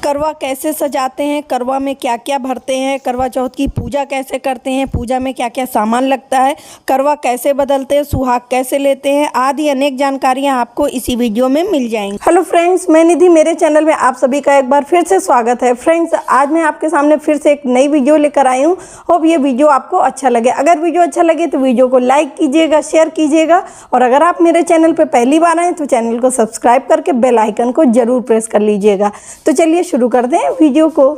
करवा कैसे सजाते हैं, करवा में क्या क्या भरते हैं, करवा चौथ की पूजा कैसे करते हैं, पूजा में क्या क्या सामान लगता है, करवा कैसे बदलते हैं, सुहाग कैसे लेते हैं, आदि अनेक जानकारियां आपको इसी वीडियो में मिल जाएंगी। हेलो फ्रेंड्स, मैं निधि, मेरे चैनल में आप सभी का एक बार फिर से स्वागत है। फ्रेंड्स, आज मैं आपके सामने फिर से एक नई वीडियो लेकर आई हूँ। होप ये वीडियो आपको अच्छा लगे। अगर वीडियो अच्छा लगे तो वीडियो को लाइक कीजिएगा, शेयर कीजिएगा, और अगर आप मेरे चैनल पर पहली बार आए तो चैनल को सब्सक्राइब करके बेल आइकन को जरूर प्रेस कर लीजिएगा। तो चलिए शुरू कर दें वीडियो को।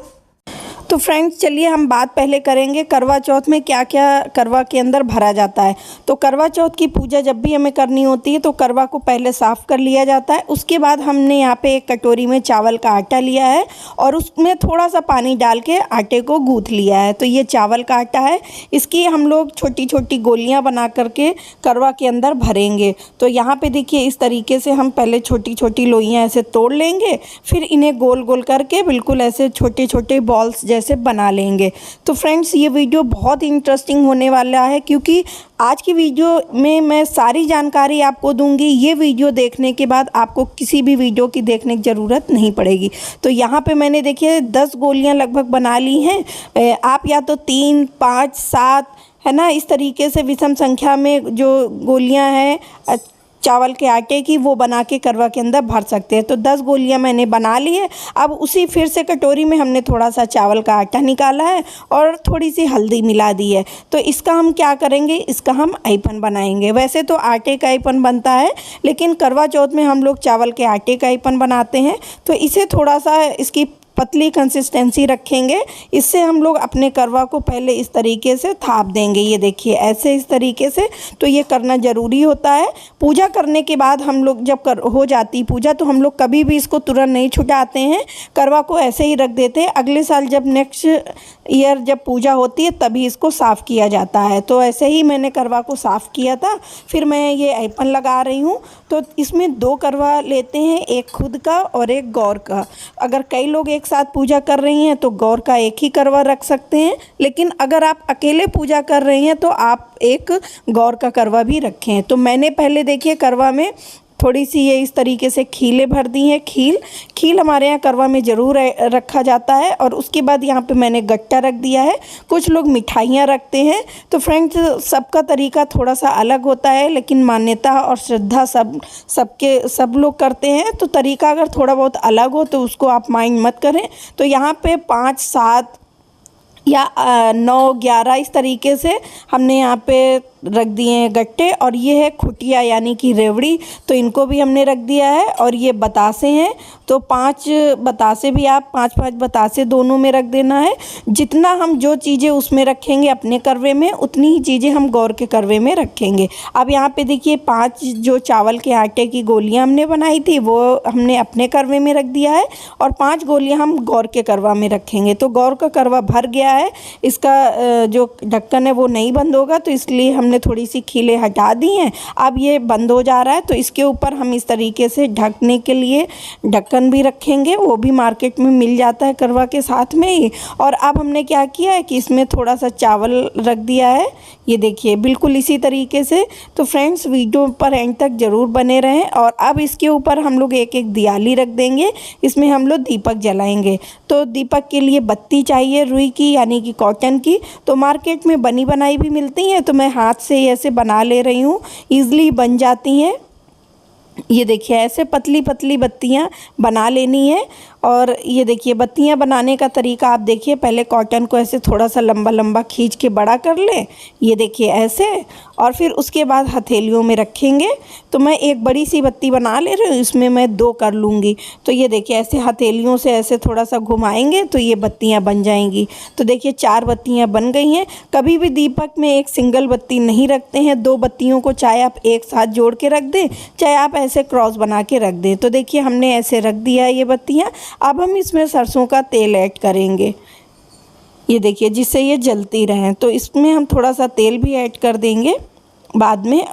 तो फ्रेंड्स, चलिए हम बात पहले करेंगे करवा चौथ में क्या क्या करवा के अंदर भरा जाता है। तो करवा चौथ की पूजा जब भी हमें करनी होती है तो करवा को पहले साफ़ कर लिया जाता है। उसके बाद हमने यहाँ पे एक कटोरी में चावल का आटा लिया है और उसमें थोड़ा सा पानी डाल के आटे को गूँथ लिया है। तो ये चावल का आटा है, इसकी हम लोग छोटी छोटी गोलियाँ बना करके करवा के अंदर भरेंगे। तो यहाँ पर देखिए, इस तरीके से हम पहले छोटी छोटी लोइयाँ ऐसे तोड़ लेंगे, फिर इन्हें गोल गोल करके बिल्कुल ऐसे छोटे छोटे बॉल्स से बना लेंगे। तो फ्रेंड्स, ये वीडियो बहुत इंटरेस्टिंग होने वाला है क्योंकि आज की वीडियो में मैं सारी जानकारी आपको दूंगी। ये वीडियो देखने के बाद आपको किसी भी वीडियो की देखने की ज़रूरत नहीं पड़ेगी। तो यहाँ पे मैंने देखिए 10 गोलियाँ लगभग बना ली हैं। आप या तो 3, 5, 7 है ना, इस तरीके से विषम संख्या में जो गोलियाँ हैं चावल के आटे की, वो बना के करवा के अंदर भर सकते हैं। तो 10 गोलियां मैंने बना ली है। अब उसी फिर से कटोरी में हमने थोड़ा सा चावल का आटा निकाला है और थोड़ी सी हल्दी मिला दी है। तो इसका हम क्या करेंगे, इसका हम ऐपन बनाएंगे। वैसे तो आटे का ऐपन बनता है, लेकिन करवा चौथ में हम लोग चावल के आटे का ऐपन बनाते हैं। तो इसे थोड़ा सा इसकी पतली कंसिस्टेंसी रखेंगे। इससे हम लोग अपने करवा को पहले इस तरीके से थाप देंगे। ये देखिए ऐसे, इस तरीके से। तो ये करना ज़रूरी होता है। पूजा करने के बाद हम लोग जब हो जाती पूजा तो हम लोग कभी भी इसको तुरंत नहीं छुटाते हैं, करवा को ऐसे ही रख देते हैं। अगले साल जब नेक्स्ट ईयर जब पूजा होती है तभी इसको साफ़ किया जाता है। तो ऐसे ही मैंने करवा को साफ़ किया था। फिर मैं ये ऐपन लगा रही हूँ। तो इसमें 2 करवा लेते हैं, एक खुद का और एक गौर का। अगर कई लोग एक साथ पूजा कर रही हैं तो गौर का एक ही करवा रख सकते हैं, लेकिन अगर आप अकेले पूजा कर रही हैं तो आप एक गौर का करवा भी रखें। तो मैंने पहले देखिए करवा में थोड़ी सी ये इस तरीके से खीलें भर दी हैं। खील हमारे यहाँ करवा में ज़रूर रखा जाता है। और उसके बाद यहाँ पे मैंने गट्टा रख दिया है। कुछ लोग मिठाइयाँ रखते हैं। तो फ्रेंड्स, सबका तरीका थोड़ा सा अलग होता है, लेकिन मान्यता और श्रद्धा सब लोग करते हैं। तो तरीका अगर थोड़ा बहुत अलग हो तो उसको आप माइंड मत करें। तो यहाँ पे 5, 7 या 9, 11 इस तरीके से हमने यहाँ पे रख दिए हैं गट्टे। और ये है खुटिया यानी कि रेवड़ी, तो इनको भी हमने रख दिया है। और ये बतासे हैं, तो 5 बतासे भी आप 5-5 बतासे दोनों में रख देना है। जितना हम जो चीज़ें उसमें रखेंगे अपने करवे में, उतनी ही चीज़ें हम गौर के करवे में रखेंगे। अब यहाँ पे देखिए 5 जो चावल के आटे की गोलियाँ हमने बनाई थी वो हमने अपने करवे में रख दिया है, और 5 गोलियाँ हम गौर के करवा में रखेंगे। तो गौर का करवा भर गया है, इसका जो ढक्कन है वो नहीं बंद होगा, तो इसलिए हमने थोड़ी सी खीलें हटा दी हैं। अब ये बंद हो जा रहा है। तो इसके ऊपर हम इस तरीके से ढकने के लिए ढक्कन भी रखेंगे। वो भी मार्केट में मिल जाता है करवा के साथ में ही। और अब हमने क्या किया है कि इसमें थोड़ा सा चावल रख दिया है। ये देखिए बिल्कुल इसी तरीके से। तो फ्रेंड्स, वीडियो पर एंड तक ज़रूर बने रहें। और अब इसके ऊपर हम लोग एक एक दियाली रख देंगे। इसमें हम लोग दीपक जलाएंगे। तो दीपक के लिए बत्ती चाहिए रुई की यानी कि कॉटन की। तो मार्केट में बनी बनाई भी मिलती हैं, तो मैं हाथ से ऐसे बना ले रही हूँ, ईज़िली बन जाती हैं। ये देखिए ऐसे पतली पतली बत्तियाँ बना लेनी है। और ये देखिए बत्तियाँ बनाने का तरीका आप देखिए, पहले कॉटन को ऐसे थोड़ा सा लंबा लंबा खींच के बड़ा कर लें। ये देखिए ऐसे, और फिर उसके बाद हथेलियों में रखेंगे। तो मैं एक बड़ी सी बत्ती बना ले रही हूँ, इसमें मैं 2 कर लूँगी। तो ये देखिए ऐसे हथेलियों से ऐसे थोड़ा सा घुमाएंगे तो ये बत्तियाँ बन जाएंगी। तो देखिए 4 बत्तियाँ बन गई हैं। कभी भी दीपक में एक सिंगल बत्ती नहीं रखते हैं। 2 बत्तियों को चाहे आप एक साथ जोड़ के रख दें, चाहे आप ऐसे क्रॉस बना के रख दें। तो देखिए हमने ऐसे रख दिया है ये बत्तियाँ। अब हम इसमें सरसों का तेल ऐड करेंगे। ये देखिए, जिससे ये जलती रहें। तो इसमें हम थोड़ा सा तेल भी ऐड कर देंगे बाद में।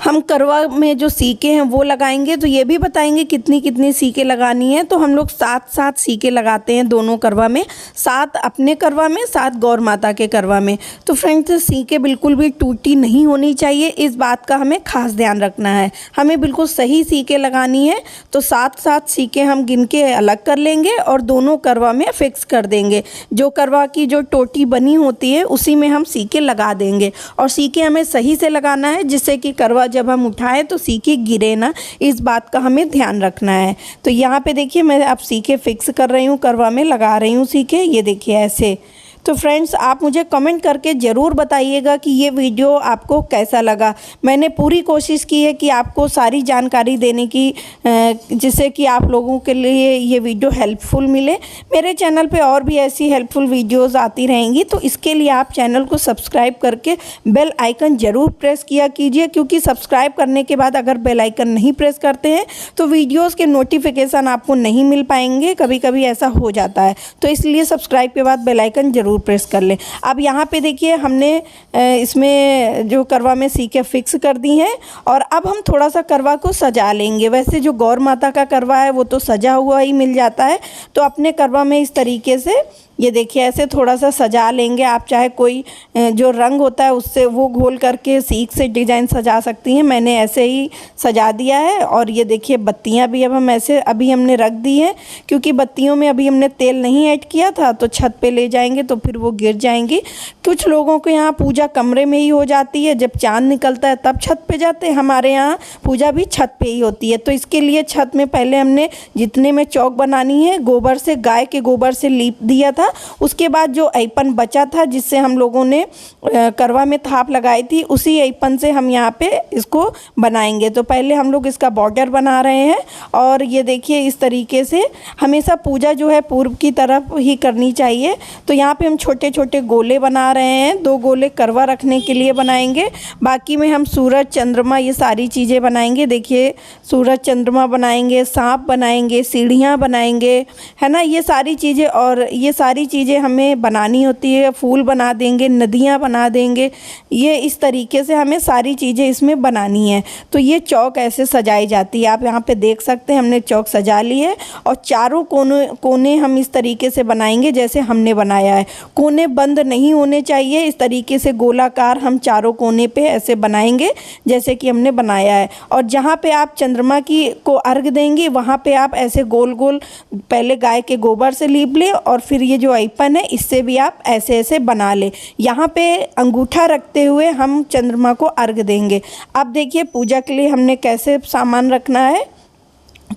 हम करवा में जो सीके हैं वो लगाएंगे, तो ये भी बताएंगे कितनी कितनी सीके लगानी है। तो हम लोग 7 सीके लगाते हैं दोनों करवा में, 7 अपने करवा में, 7 गौर माता के करवा में। तो फ्रेंड्स सीके बिल्कुल भी टूटी नहीं होनी चाहिए, इस बात का हमें खास ध्यान रखना है। हमें बिल्कुल सही सीके लगानी है। तो 7 सीके हम गिन के अलग कर लेंगे और दोनों करवा में फिक्स कर देंगे। जो करवा की जो टोटी बनी होती है उसी में हम सीके लगा देंगे, और सीके हमें सही से लगाना है जिससे कि करवा जब हम उठाएं तो सीके गिरे ना, इस बात का हमें ध्यान रखना है। तो यहाँ पे देखिए मैं अब सीके फिक्स कर रही हूँ, करवा में लगा रही हूँ सीके, ये देखिए ऐसे। तो फ्रेंड्स आप मुझे कमेंट करके ज़रूर बताइएगा कि ये वीडियो आपको कैसा लगा। मैंने पूरी कोशिश की है कि आपको सारी जानकारी देने की, जिससे कि आप लोगों के लिए ये वीडियो हेल्पफुल मिले। मेरे चैनल पे और भी ऐसी हेल्पफुल वीडियोस आती रहेंगी, तो इसके लिए आप चैनल को सब्सक्राइब करके बेल आइकन ज़रूर प्रेस किया कीजिए, क्योंकि सब्सक्राइब करने के बाद अगर बेल आइकन नहीं प्रेस करते हैं तो वीडियोज़ के नोटिफिकेशन आपको नहीं मिल पाएंगे, कभी कभी ऐसा हो जाता है। तो इसलिए सब्सक्राइब के बाद बेल आइकन ज़रूर प्रेस कर लें। अब यहाँ पे देखिए हमने इसमें जो करवा में सीके फिक्स कर दी हैं, और अब हम थोड़ा सा करवा को सजा लेंगे। वैसे जो गौर माता का करवा है वो तो सजा हुआ ही मिल जाता है, तो अपने करवा में इस तरीके से ये देखिए ऐसे थोड़ा सा सजा लेंगे। आप चाहे कोई जो रंग होता है उससे वो घोल करके सीख से डिज़ाइन सजा सकती हैं। मैंने ऐसे ही सजा दिया है। और ये देखिए बत्तियां भी अब हम ऐसे अभी हमने रख दी हैं, क्योंकि बत्तियों में अभी हमने तेल नहीं ऐड किया था, तो छत पे ले जाएंगे तो फिर वो गिर जाएंगी। कुछ लोगों के यहाँ पूजा कमरे में ही हो जाती है, जब चाँद निकलता है तब छत पर जाते हैं। हमारे यहाँ पूजा भी छत पर ही होती है। तो इसके लिए छत में पहले हमने जितने में चौक बनानी है गोबर से, गाय के गोबर से लीप दिया था। उसके बाद जो ऐपन बचा था जिससे हम लोगों ने करवा में थाप लगाई थी, उसी ऐपन से हम यहाँ पे इसको बनाएंगे। तो पहले हम लोग इसका बॉर्डर बना रहे हैं, और ये देखिए इस तरीके से हमेशा पूजा जो है पूर्व की तरफ ही करनी चाहिए। तो यहाँ पे हम छोटे छोटे गोले बना रहे हैं, 2 गोले करवा रखने के लिए बनाएंगे। बाकी में हम सूरज चंद्रमा ये सारी चीज़ें बनाएंगे। देखिए सूरज चंद्रमा बनाएंगे, सांप बनाएंगे, सीढ़ियाँ बनाएंगे, है ना, ये सारी चीज़ें। और ये सारी चीज़ें हमें बनानी होती है। फूल बना देंगे, नदियाँ बना देंगे, ये इस तरीके से हमें सारी चीज़ें इसमें बनानी है। तो ये चौक ऐसे सजाई जाती है। आप यहाँ पे देख सकते हैं हमने चौक सजा ली है, और चारों कोने हम इस तरीके से बनाएंगे जैसे हमने बनाया है। कोने बंद नहीं होने चाहिए, इस तरीके से गोलाकार हम चारों कोने पे ऐसे बनाएंगे जैसे कि हमने बनाया है। और जहाँ पे आप चंद्रमा की को अर्घ देंगे वहाँ पे आप ऐसे गोल गोल पहले गाय के गोबर से लीप लें, और फिर ये जो ऐपन है इससे भी आप ऐसे ऐसे बना ले। यहाँ पे अंगूठा रखते हुए हम चंद्रमा को अर्घ देंगे। अब देखिए पूजा के लिए हमने कैसे सामान रखना है।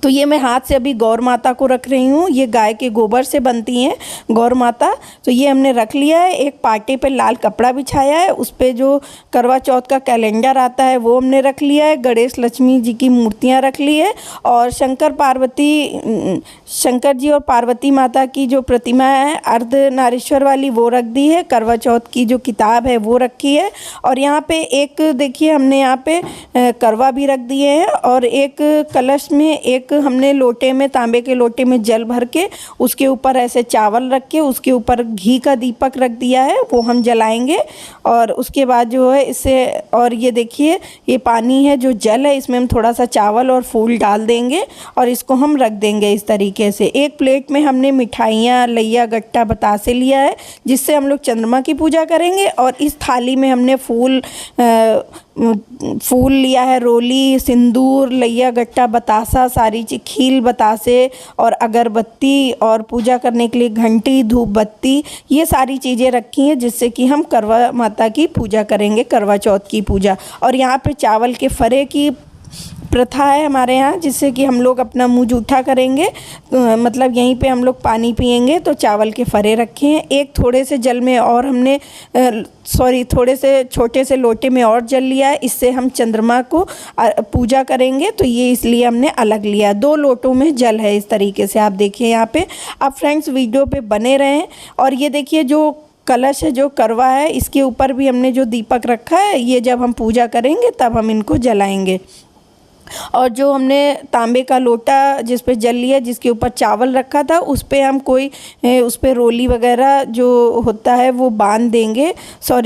तो ये मैं हाथ से अभी गौर माता को रख रही हूँ। ये गाय के गोबर से बनती हैं गौर माता। तो ये हमने रख लिया है। एक पाटे पे लाल कपड़ा बिछाया है, उस पे जो करवा चौथ का कैलेंडर आता है वो हमने रख लिया है। गणेश लक्ष्मी जी की मूर्तियाँ रख ली है, और शंकर जी और पार्वती माता की जो प्रतिमा है अर्धनारीश्वर वाली वो रख दी है। करवा चौथ की जो किताब है वो रखी है। और यहाँ पे एक देखिए हमने यहाँ पे करवा भी रख दिए हैं, और एक कलश में एक हमने लोटे में, तांबे के लोटे में जल भर के उसके ऊपर ऐसे चावल रख के उसके ऊपर घी का दीपक रख दिया है, वो हम जलाएंगे। और उसके बाद जो है इसे, और ये देखिए ये पानी है जो जल है, इसमें हम थोड़ा सा चावल और फूल डाल देंगे और इसको हम रख देंगे इस तरीके से। एक प्लेट में हमने मिठाइयाँ, लैया, गट्टा, बतासे लिया है जिससे हम लोग चंद्रमा की पूजा करेंगे। और इस थाली में हमने फूल लिया है, रोली, सिंदूर, लैया, गट्टा, बतासा, सारी चीज, खील, बतासे और अगरबत्ती, और पूजा करने के लिए घंटी, धूप बत्ती, ये सारी चीज़ें रखी हैं जिससे कि हम करवा माता की पूजा करेंगे, करवा चौथ की पूजा। और यहाँ पे चावल के फरे की प्रथा है हमारे यहाँ, जिससे कि हम लोग अपना मुंह जूठा करेंगे, मतलब यहीं पे हम लोग पानी पिएंगे। तो चावल के फरे रखे हैं। एक थोड़े से जल में और हमने थोड़े से छोटे से लोटे में और जल लिया है, इससे हम चंद्रमा को पूजा करेंगे, तो ये इसलिए हमने अलग लिया। 2 लोटों में जल है इस तरीके से, आप देखिए यहाँ पे। आप फ्रेंड्स वीडियो पे बने रहें। और ये देखिए जो कलश है, जो करवा है, इसके ऊपर भी हमने जो दीपक रखा है, ये जब हम पूजा करेंगे तब हम इनको जलाएंगे। और जो हमने तांबे का लोटा जिस पे जल लिया, जिसके ऊपर चावल रखा था, उस पे हम कोई उस पे रोली वगैरह जो होता है वो बांध देंगे,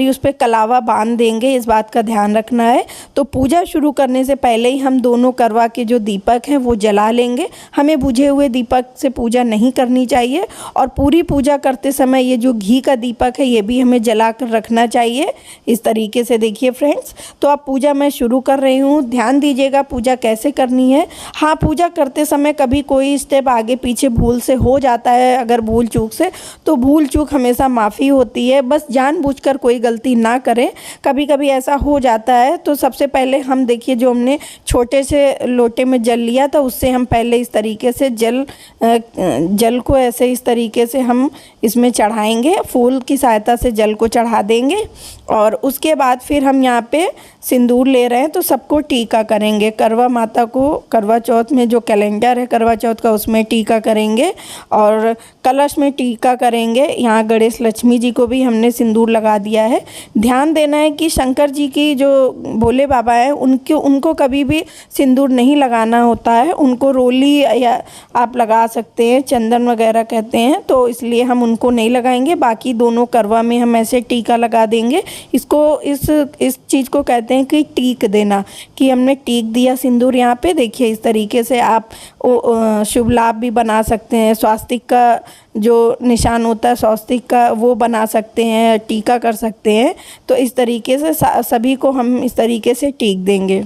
उस पे कलावा बांध देंगे, इस बात का ध्यान रखना है। तो पूजा शुरू करने से पहले ही हम दोनों करवा के जो दीपक हैं वो जला लेंगे। हमें बुझे हुए दीपक से पूजा नहीं करनी चाहिए, और पूरी पूजा करते समय ये जो घी का दीपक है ये भी हमें जला कर रखना चाहिए। इस तरीके से देखिए फ्रेंड्स, तो अब पूजा मैं शुरू कर रही हूँ। ध्यान दीजिएगा पूजा कैसे करनी है। हाँ, पूजा करते समय कभी कोई स्टेप आगे पीछे भूल से हो जाता है, अगर भूल चूक से, तो भूल चूक हमेशा माफ़ी होती है। बस जानबूझकर कोई गलती ना करें, कभी कभी ऐसा हो जाता है। तो सबसे पहले हम देखिए, जो हमने छोटे से लोटे में जल लिया था, उससे हम पहले इस तरीके से जल को ऐसे इस तरीके से हम इसमें चढ़ाएंगे, फूल की सहायता से जल को चढ़ा देंगे। और उसके बाद फिर हम यहाँ पे सिंदूर ले रहे हैं, तो सबको टीका करेंगे। करवा माता को करवा चौथ में जो कैलेंडर है करवा चौथ का, उसमें टीका करेंगे, और कलश में टीका करेंगे। यहाँ गणेश लक्ष्मी जी को भी हमने सिंदूर लगा दिया है। ध्यान देना है कि शंकर जी की जो भोले बाबा हैं उनको कभी भी सिंदूर नहीं लगाना होता है। उनको रोली या आप लगा सकते हैं, चंदन वगैरह कहते हैं, तो इसलिए हम उनको नहीं लगाएंगे। बाकी दोनों करवा में हम ऐसे टीका लगा देंगे। इसको इस चीज़ को कहते हैं कि टीक देना, कि हमने टीक दिया सिंदूर। यहाँ पे देखिए इस तरीके से आप शुभ लाभ भी बना सकते हैं, स्वास्तिक का जो निशान होता है स्वास्तिक का वो बना सकते हैं, टीका कर सकते हैं। तो इस तरीके से सभी को हम इस तरीके से टीक देंगे।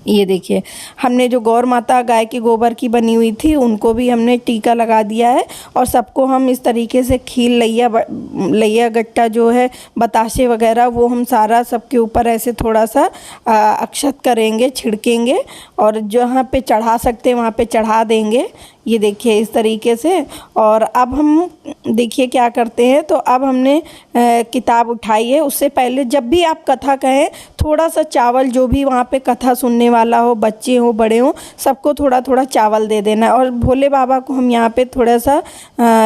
ये देखिए, हमने जो गौर माता गाय के गोबर की बनी हुई थी उनको भी हमने टीका लगा दिया है, और सबको हम इस तरीके से खील लैया गट्टा जो है, बताशे वगैरह, वो हम सारा सबके ऊपर ऐसे थोड़ा सा अक्षत करेंगे, छिड़केंगे, और जहाँ पे चढ़ा सकते हैं वहाँ पे चढ़ा देंगे। ये देखिए इस तरीके से। और अब हम देखिए क्या करते हैं, तो अब हमने किताब उठाई है। उससे पहले जब भी आप कथा कहें, थोड़ा सा चावल, जो भी वहाँ पे कथा सुनने वाला हो, बच्चे हो बड़े हो, सबको थोड़ा थोड़ा चावल दे देना। और भोले बाबा को हम यहाँ पे थोड़ा सा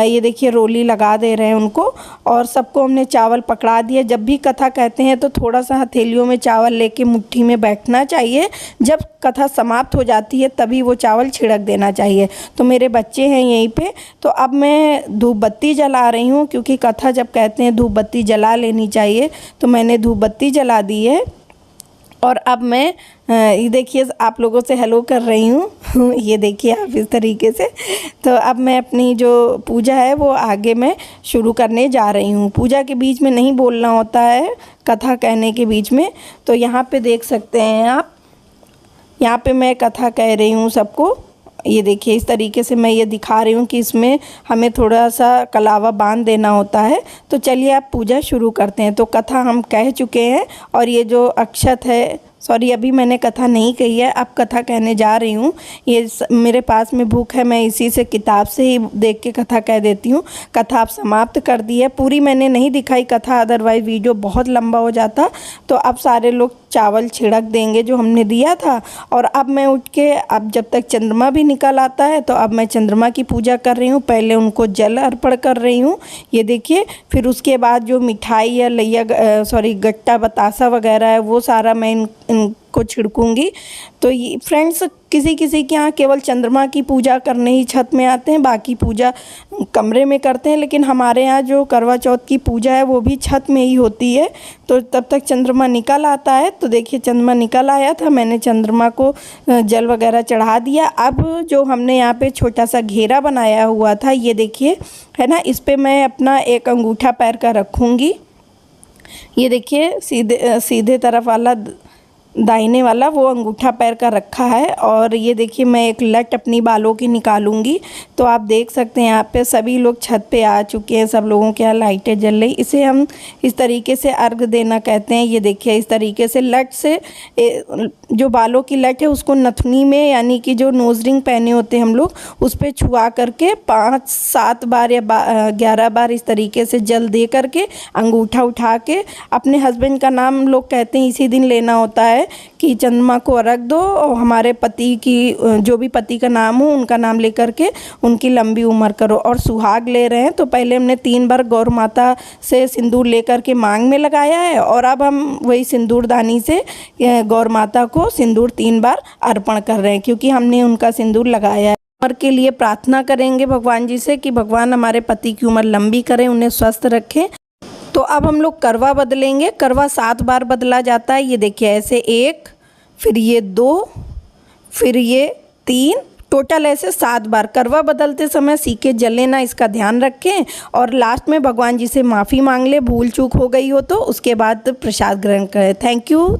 ये देखिए रोली लगा दे रहे हैं उनको, और सबको हमने चावल पकड़ा दिया। जब भी कथा कहते हैं तो थोड़ा सा हथेलियों में चावल लेके मुट्ठी में बैठना चाहिए। जब कथा समाप्त हो जाती है तभी वो चावल छिड़क देना चाहिए। तो मेरे बच्चे हैं यहीं पे, तो अब मैं धूप बत्ती जला रही हूँ, क्योंकि कथा जब कहते हैं धूप बत्ती जला लेनी चाहिए, तो मैंने धूप बत्ती जला दी है। और अब मैं ये देखिए आप लोगों से हेलो कर रही हूँ। ये देखिए आप इस तरीके से। तो अब मैं अपनी जो पूजा है वो आगे मैं शुरू करने जा रही हूँ। पूजा के बीच में नहीं बोलना होता है, कथा कहने के बीच में। तो यहाँ पे देख सकते हैं आप, यहाँ पे मैं कथा कह रही हूँ सबको। ये देखिए इस तरीके से मैं ये दिखा रही हूँ कि इसमें हमें थोड़ा सा कलावा बांध देना होता है। तो चलिए आप पूजा शुरू करते हैं। तो कथा हम कह चुके हैं, और ये जो अक्षत है, अभी मैंने कथा नहीं कही है, अब कथा कहने जा रही हूँ। ये मेरे पास में बुक है, मैं इसी से किताब से ही देख के कथा कह देती हूँ। कथा आप समाप्त कर दी है, पूरी मैंने नहीं दिखाई कथा, अदरवाइज़ वीडियो बहुत लंबा हो जाता। तो अब सारे लोग चावल छिड़क देंगे जो हमने दिया था। और अब मैं उठ के, अब जब तक चंद्रमा भी निकल आता है, तो अब मैं चंद्रमा की पूजा कर रही हूँ। पहले उनको जल अर्पण कर रही हूँ, ये देखिए। फिर उसके बाद जो मिठाई या गट्टा बतासा वगैरह है, वो सारा मैं इनको छिड़कूंगी। तो ये फ्रेंड्स, किसी किसी के यहाँ केवल चंद्रमा की पूजा करने ही छत में आते हैं, बाकी पूजा कमरे में करते हैं। लेकिन हमारे यहाँ जो करवा चौथ की पूजा है वो भी छत में ही होती है। तो तब तक चंद्रमा निकल आता है। तो देखिए चंद्रमा निकल आया था, मैंने चंद्रमा को जल वगैरह चढ़ा दिया। अब जो हमने यहाँ पे छोटा सा घेरा बनाया हुआ था, ये देखिए है ना, इस पर मैं अपना एक अंगूठा पैर का रखूँगी। ये देखिए सीधे तरफ वाला, दाहिने वाला वो अंगूठा पैर का रखा है। और ये देखिए मैं एक लट अपनी बालों की निकालूंगी। तो आप देख सकते हैं यहाँ पे सभी लोग छत पे आ चुके हैं, सब लोगों के यहाँ लाइटें जल रही। इसे हम इस तरीके से अर्घ देना कहते हैं। ये देखिए इस तरीके से लट से, जो बालों की लट है उसको नथनी में, यानी कि जो नोज रिंग पहने होते हैं हम लोग, उस पर छुआ करके 5-7 बार या 11 बार इस तरीके से जल दे करके अंगूठा उठा के, अपने हस्बैंड का नाम लोग कहते हैं इसी दिन लेना होता है। है कि चंद्रमा को अर्घ दो और हमारे पति की जो भी पति का नाम हो उनका नाम लेकर के उनकी लंबी उम्र करो। और सुहाग ले रहे हैं तो पहले हमने 3 बार गौ माता से सिंदूर लेकर के मांग में लगाया है और अब हम वही सिंदूरदानी से गौ माता को सिंदूर 3 बार अर्पण कर रहे हैं, क्योंकि हमने उनका सिंदूर लगाया है। उम्र के लिए प्रार्थना करेंगे भगवान जी से कि भगवान हमारे पति की उम्र लंबी करें, उन्हें स्वस्थ रखें। तो अब हम लोग करवा बदलेंगे। करवा 7 बार बदला जाता है। ये देखिए ऐसे 1, फिर ये 2, फिर ये 3, टोटल ऐसे 7 बार। करवा बदलते समय सीके जले ना, इसका ध्यान रखें। और लास्ट में भगवान जी से माफ़ी मांग ले, भूल चूक हो गई हो तो उसके बाद प्रसाद ग्रहण करें। Thank you.